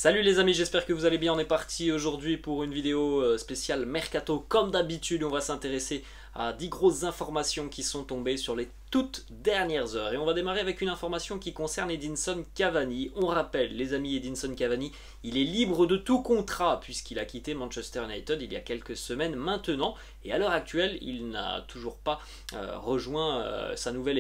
Salut les amis, j'espère que vous allez bien. On est parti aujourd'hui pour une vidéo spéciale Mercato. Comme d'habitude, on va s'intéresser à 10 grosses informations qui sont tombées sur les toutes dernières heures. Et on va démarrer avec une information qui concerne Edinson Cavani. On rappelle, les amis, Edinson Cavani, il est libre de tout contrat puisqu'il a quitté Manchester United il y a quelques semaines maintenant. Et à l'heure actuelle, il n'a toujours pas rejoint sa nouvelle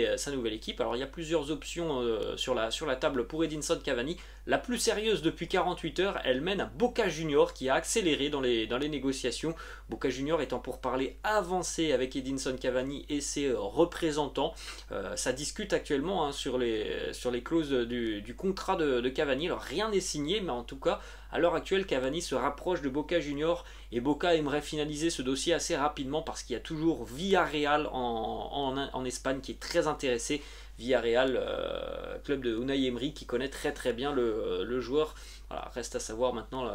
équipe. Alors il y a plusieurs options sur la table pour Edinson Cavani. La plus sérieuse depuis 48 heures, elle mène à Boca Juniors qui a accéléré dans les négociations. Boca Juniors étant pour parler avancé avec Edinson Cavani et ses représentants. Ça discute actuellement sur les clauses du contrat de Cavani. Alors rien n'est signé, mais en tout cas, à l'heure actuelle, Cavani se rapproche de Boca Juniors et Boca aimerait finaliser ce dossier assez rapidement parce qu'il y a toujours Villarreal en Espagne qui est très intéressé. Villarreal, club de Unai Emery qui connaît très bien le joueur. Voilà, reste à savoir maintenant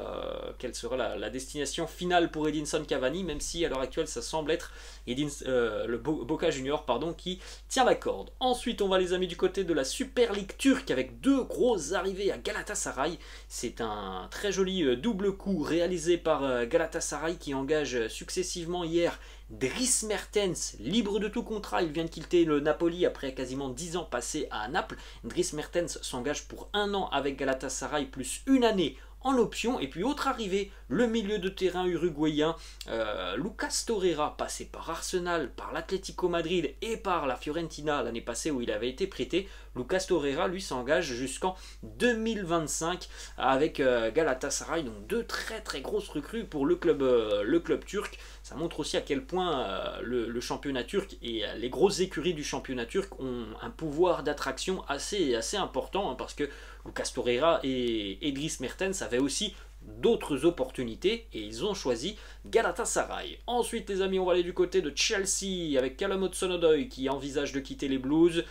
quelle sera la destination finale pour Edinson Cavani, même si à l'heure actuelle ça semble être le Boca Junior qui tient la corde. Ensuite on va les amis du côté de la Super League turque avec deux grosses arrivées à Galatasaray. C'est un très joli double coup réalisé par Galatasaray qui engage successivement hier Dries Mertens, libre de tout contrat. Il vient de quitter le Napoli après quasiment 10 ans passés à Naples. Dries Mertens s'engage pour 1 an avec Galatasaray plus une année en option. Et puis autre arrivée, le milieu de terrain uruguayen Lucas Torreira, passé par Arsenal, par l'Atlético Madrid et par la Fiorentina l'année passée où il avait été prêté. Lucas Torreira lui s'engage jusqu'en 2025 avec Galatasaray, donc deux très grosses recrues pour le club turc. Ça montre aussi à quel point le championnat turc et les grosses écuries du championnat turc ont un pouvoir d'attraction assez important, parce que Lucas Torreira et Dries Mertens avaient aussi d'autres opportunités et ils ont choisi Galatasaray. Ensuite les amis, on va aller du côté de Chelsea avec Callum Hudson-Odoi qui envisage de quitter les Blues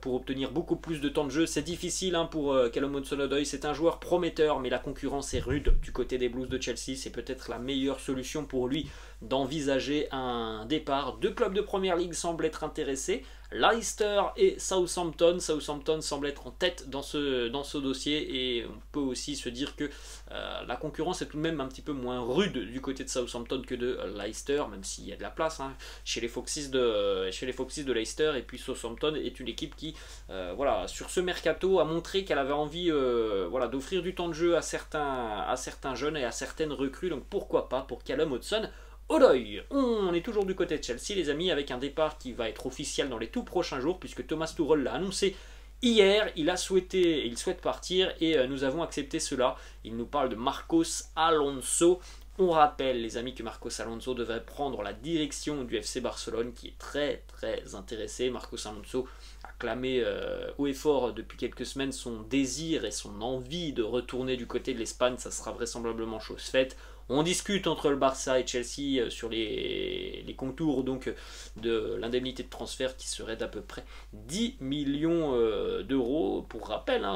pour obtenir beaucoup plus de temps de jeu. C'est difficile pour Callum Hudson-Odoi, c'est un joueur prometteur mais la concurrence est rude du côté des Blues de Chelsea. C'est peut-être la meilleure solution pour lui d'envisager un départ. Deux clubs de Première Ligue semblent être intéressés, Leicester et Southampton. Southampton semble être en tête dans ce dossier et on peut aussi se dire que la concurrence est tout de même un petit peu moins rude du côté de Southampton que de Leicester, même s'il y a de la place chez les Foxes de Leicester. Et puis Southampton est une équipe qui sur ce mercato a montré qu'elle avait envie d'offrir du temps de jeu à certains jeunes et à certaines recrues, donc pourquoi pas pour Callum Hudson-Odoi. On est toujours du côté de Chelsea les amis, avec un départ qui va être officiel dans les tout prochains jours puisque Thomas Tuchel l'a annoncé hier. Il souhaite partir et nous avons accepté cela. Il nous parle de Marcos Alonso. On rappelle les amis que Marcos Alonso devrait prendre la direction du FC Barcelone qui est très intéressé. Marcos Alonso a clamé haut et fort depuis quelques semaines son désir et son envie de retourner du côté de l'Espagne. Ça sera vraisemblablement chose faite. On discute entre le Barça et Chelsea sur les contours donc de l'indemnité de transfert qui serait d'à peu près 10 millions d'euros. Pour rappel,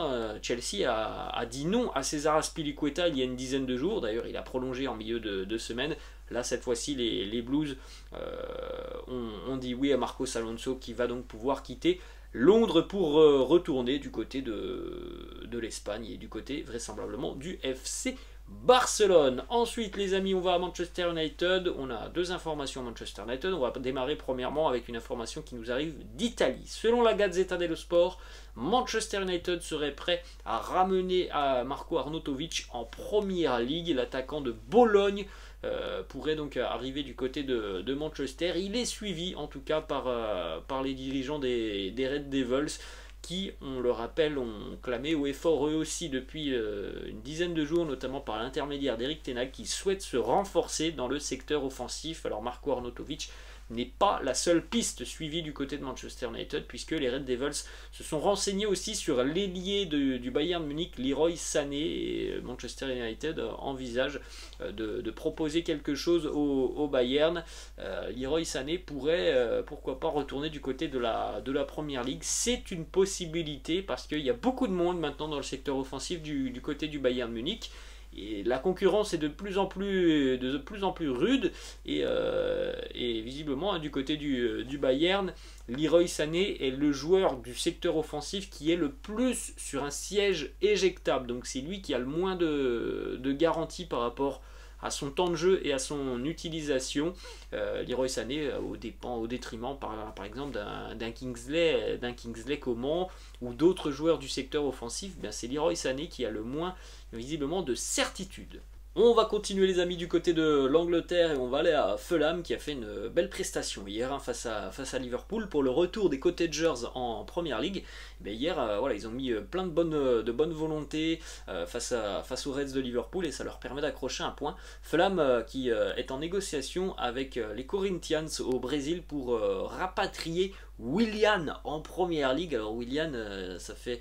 Chelsea a dit non à César Azpilicueta il y a une dizaine de jours. D'ailleurs, il a prolongé en milieu de semaine. Là, cette fois-ci, les Blues ont dit oui à Marcos Alonso qui va donc pouvoir quitter Londres pour retourner du côté de l'Espagne et du côté vraisemblablement du FC Barcelone. Ensuite les amis, on va à Manchester United. On a deux informations à Manchester United. On va démarrer premièrement avec une information qui nous arrive d'Italie. Selon la Gazzetta dello Sport, Manchester United serait prêt à ramener à Marco Arnautovic en Première Ligue. L'attaquant de Bologne pourrait donc arriver du côté de Manchester. Il est suivi en tout cas par les dirigeants des Red Devils qui, on le rappelle, ont clamé haut et fort eux aussi depuis une dizaine de jours, notamment par l'intermédiaire d'Eric Ten Hag qui souhaite se renforcer dans le secteur offensif. Alors Marco Arnautovic n'est pas la seule piste suivie du côté de Manchester United, puisque les Red Devils se sont renseignés aussi sur l'ailier du Bayern Munich, Leroy Sané. Et Manchester United envisage de proposer quelque chose au Bayern. Leroy Sané pourrait, pourquoi pas, retourner du côté de la Première Ligue. C'est une possibilité, parce qu'il y a beaucoup de monde maintenant dans le secteur offensif du côté du Bayern Munich. Et la concurrence est de plus en plus rude et visiblement hein, du côté du Bayern, Leroy Sané est le joueur du secteur offensif qui est le plus sur un siège éjectable. Donc c'est lui qui a le moins de garantie par rapport à son temps de jeu et à son utilisation. Leroy Sané au détriment par exemple d'un Kingsley Coman ou d'autres joueurs du secteur offensif. Bien, c'est Leroy Sané qui a le moins visiblement de certitude. On va continuer les amis du côté de l'Angleterre et on va aller à Fulham qui a fait une belle prestation hier hein, face à Liverpool pour le retour des Cottagers en Première Ligue. Et hier voilà, ils ont mis plein de bonne volonté face aux Reds de Liverpool et ça leur permet d'accrocher un point. Fulham qui est en négociation avec les Corinthians au Brésil pour rapatrier Willian en Première Ligue. Alors Willian, ça fait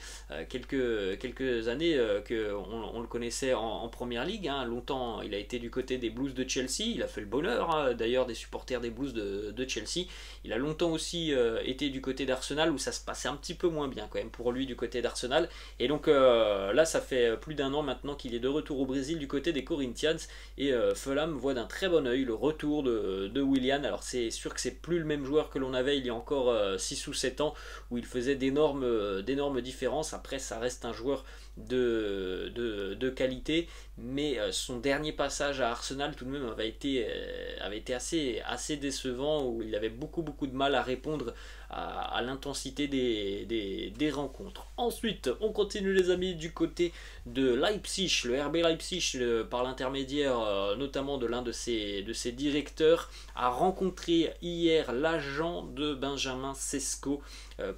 quelques années qu'on le connaissait en Première Ligue. Hein. Longtemps, il a été du côté des Blues de Chelsea. Il a fait le bonheur hein, d'ailleurs des supporters des Blues de Chelsea. Il a longtemps aussi été du côté d'Arsenal où ça se passait un petit peu moins bien quand même pour lui du côté d'Arsenal. Et donc là, ça fait plus d'un an maintenant qu'il est de retour au Brésil du côté des Corinthians. Et Fulham voit d'un très bon oeil le retour de Willian. Alors c'est sûr que c'est plus le même joueur que l'on avait il y a encore 6 ou 7 ans où il faisait d'énormes différences. Après ça reste un joueur de qualité, mais son dernier passage à Arsenal tout de même avait été assez décevant où il avait beaucoup de mal à répondre à l'intensité des rencontres. Ensuite on continue les amis du côté de Leipzig, le RB Leipzig par l'intermédiaire notamment de l'un de ses directeurs a rencontré hier l'agent de Benjamin Sesko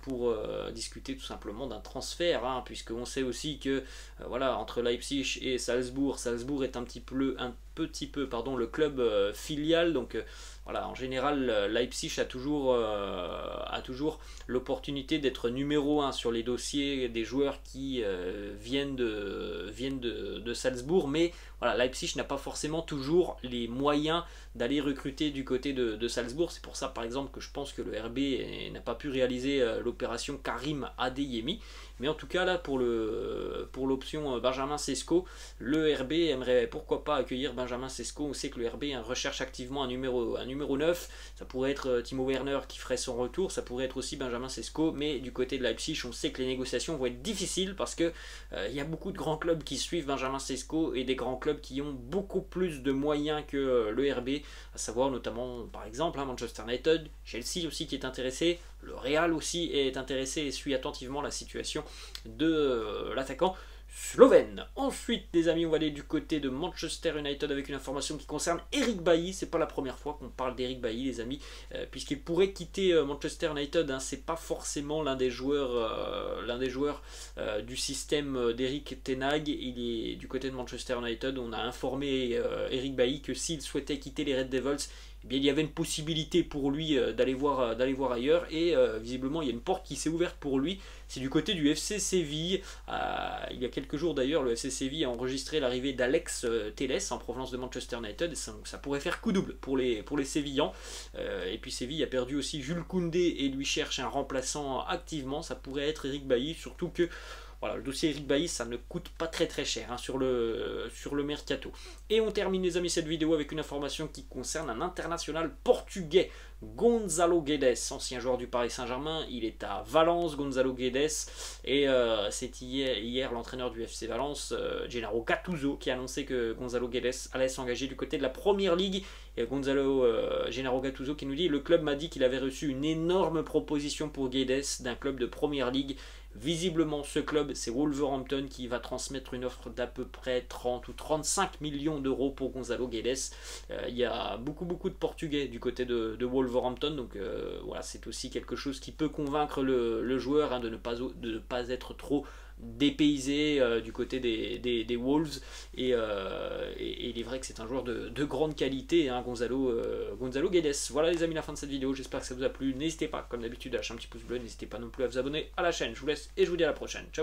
pour discuter tout simplement d'un transfert hein, puisqu'on sait aussi que voilà, entre Leipzig et Salzbourg est un petit peu le club filial donc voilà, en général Leipzig a toujours l'opportunité d'être numéro 1 sur les dossiers des joueurs qui viennent de Salzbourg, mais voilà, Leipzig n'a pas forcément toujours les moyens d'aller recruter du côté de Salzbourg. C'est pour ça par exemple que je pense que le RB n'a pas pu réaliser l'opération Karim Adeyemi. Mais en tout cas là pour l'option Benjamin Sesko, le RB aimerait pourquoi pas accueillir Benjamin Sesko. On sait que le RB recherche activement un numéro 9. Ça pourrait être Timo Werner qui ferait son retour, ça pourrait être aussi Benjamin Sesko, mais du côté de Leipzig on sait que les négociations vont être difficiles parce que il y a beaucoup de grands clubs qui suivent Benjamin Sesko et des grands clubs qui ont beaucoup plus de moyens que le RB, à savoir notamment par exemple Manchester United, Chelsea aussi qui est intéressé, le Real aussi est intéressé et suit attentivement la situation de l'attaquant slovène. Ensuite les amis on va aller du côté de Manchester United avec une information qui concerne Eric Bailly. C'est pas la première fois qu'on parle d'Eric Bailly les amis, puisqu'il pourrait quitter Manchester United hein. C'est pas forcément l'un des joueurs du système d'Eric Ten Hag. Il est du côté de Manchester United. On a informé Eric Bailly que s'il souhaitait quitter les Red Devils, eh bien, il y avait une possibilité pour lui d'aller voir ailleurs et visiblement il y a une porte qui s'est ouverte pour lui. C'est du côté du FC Séville. Il y a quelques jours d'ailleurs le FC Séville a enregistré l'arrivée d'Alex Telles en provenance de Manchester United. Ça pourrait faire coup double pour les Sévillans. Et puis Séville a perdu aussi Jules Koundé et lui cherche un remplaçant activement. Ça pourrait être Eric Bailly, surtout que voilà, le dossier Eric Bailly, ça ne coûte pas très cher hein, sur le mercato. Et on termine les amis cette vidéo avec une information qui concerne un international portugais, Gonzalo Guedes, ancien joueur du Paris Saint-Germain. Il est à Valence, Gonzalo Guedes, et c'est hier l'entraîneur du FC Valence, Gennaro Gattuso, qui a annoncé que Gonzalo Guedes allait s'engager du côté de la Première Ligue. Et Gennaro Gattuso qui nous dit: le club m'a dit qu'il avait reçu une énorme proposition pour Guedes d'un club de Première Ligue. Visiblement ce club c'est Wolverhampton qui va transmettre une offre d'à peu près 30 ou 35 millions d'euros pour Gonzalo Guedes. Il y a beaucoup de Portugais du côté de Wolverhampton, donc voilà, c'est aussi quelque chose qui peut convaincre le joueur hein, de ne pas être trop dépaysé du côté des Wolves, et il est vrai que c'est un joueur de grande qualité hein, Gonzalo Guedes. Voilà les amis, la fin de cette vidéo, j'espère que ça vous a plu. N'hésitez pas comme d'habitude à lâcher un petit pouce bleu, n'hésitez pas non plus à vous abonner à la chaîne. Je vous laisse et je vous dis à la prochaine. Ciao.